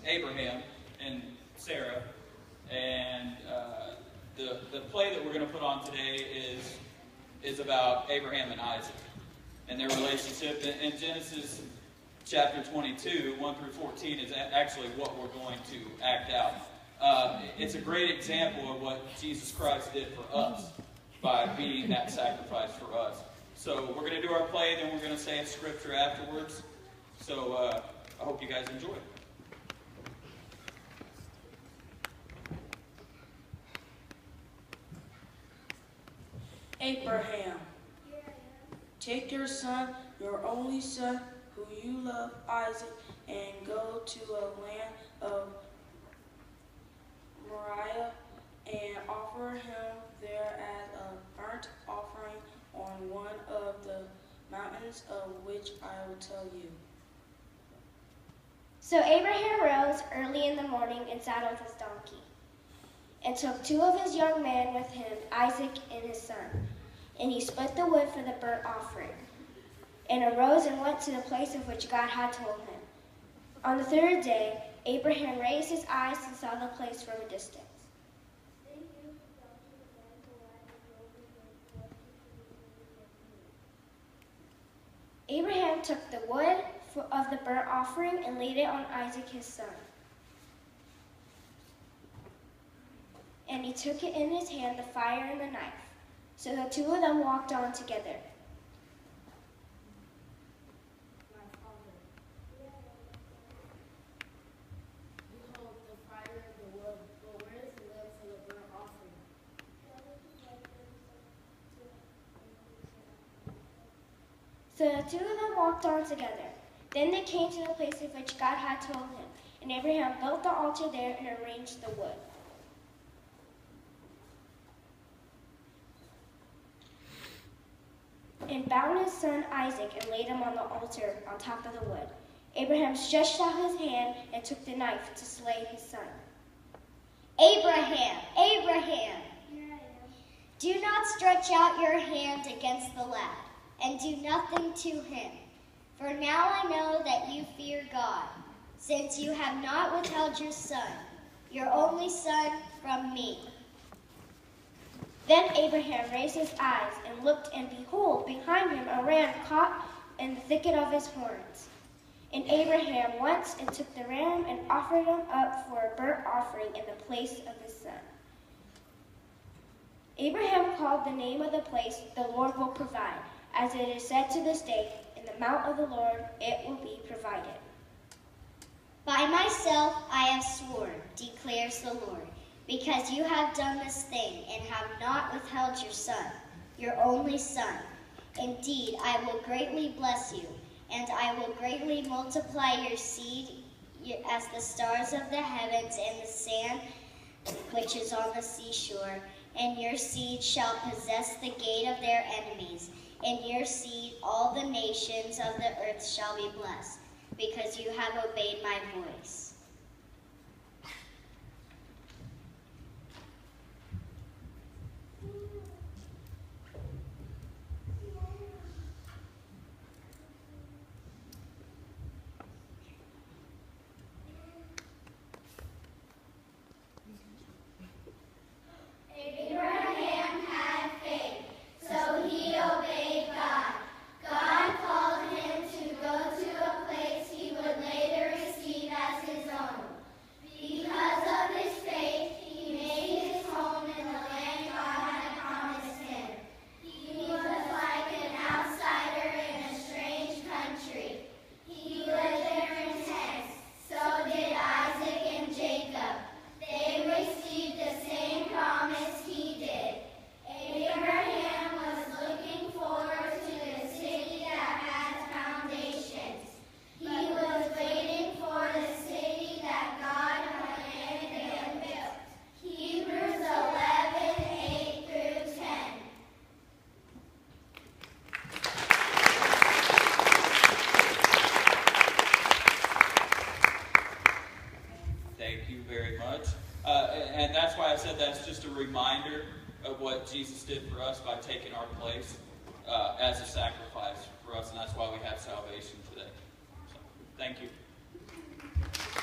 Abraham and Sarah, and the play that we're going to put on today is about Abraham and Isaac and their relationship. In Genesis chapter 22, 1 through 14 is actually what we're going to act out. It's a great example of what Jesus Christ did for us by being that sacrifice for us. So we're going to do our play, then we're going to say a scripture afterwards. So I hope you guys enjoy. Abraham, take your son, your only son, who you love, Isaac, and go to a land of Moriah and offer him there as a burnt offering on one of the mountains of which I will tell you. So Abraham rose early in the morning and saddled his donkey, and took 2 of his young men with him, Isaac and his son. And he split the wood for the burnt offering, and arose and went to the place of which God had told him. On the 3rd day, Abraham raised his eyes and saw the place from a distance. Abraham took the wood of the burnt offering and laid it on Isaac his son. And he took it in his hand, the fire and the knife. So the 2 of them walked on together. Behold, the fire and the wood, but where is the lamb for the burnt offering? So the 2 of them walked on together. Then they came to the place of which God had told him, and Abraham built the altar there and arranged the wood. And bound his son Isaac and laid him on the altar on top of the wood. Abraham stretched out his hand and took the knife to slay his son. Abraham, Abraham, do not stretch out your hand against the lad, and do nothing to him. For now I know that you fear God, since you have not withheld your son, your only son, from me. Then Abraham raised his eyes and looked, and behold, behind him a ram caught in the thicket of his horns. And Abraham went and took the ram and offered him up for a burnt offering in the place of his son. Abraham called the name of the place, "The Lord will provide," as it is said to this day, "In the mount of the Lord it will be provided." By myself I have sworn, declares the Lord, because you have done this thing and have not withheld your son, your only son. Indeed, I will greatly bless you, and I will greatly multiply your seed as the stars of the heavens and the sand which is on the seashore. And your seed shall possess the gate of their enemies. In your seed all the nations of the earth shall be blessed, because you have obeyed my voice. Abraham had faith, so he obeyed God. God called him to go to a place he would later receive as his own. Because of his faith, he made his home in the land God had promised him. He was like an outsider in a strange country. He lived there in tents. So did Isaac and Jacob. They received the same promise he did. Abraham was looking forward to the city that has foundations. He was waiting for the city that God planned and built. Hebrews 11:8 through 10. Thank you very much. And that's why I said that's just a reminder of what Jesus did for us by taking our place as a sacrifice for us, and that's why we have salvation today. So, thank you.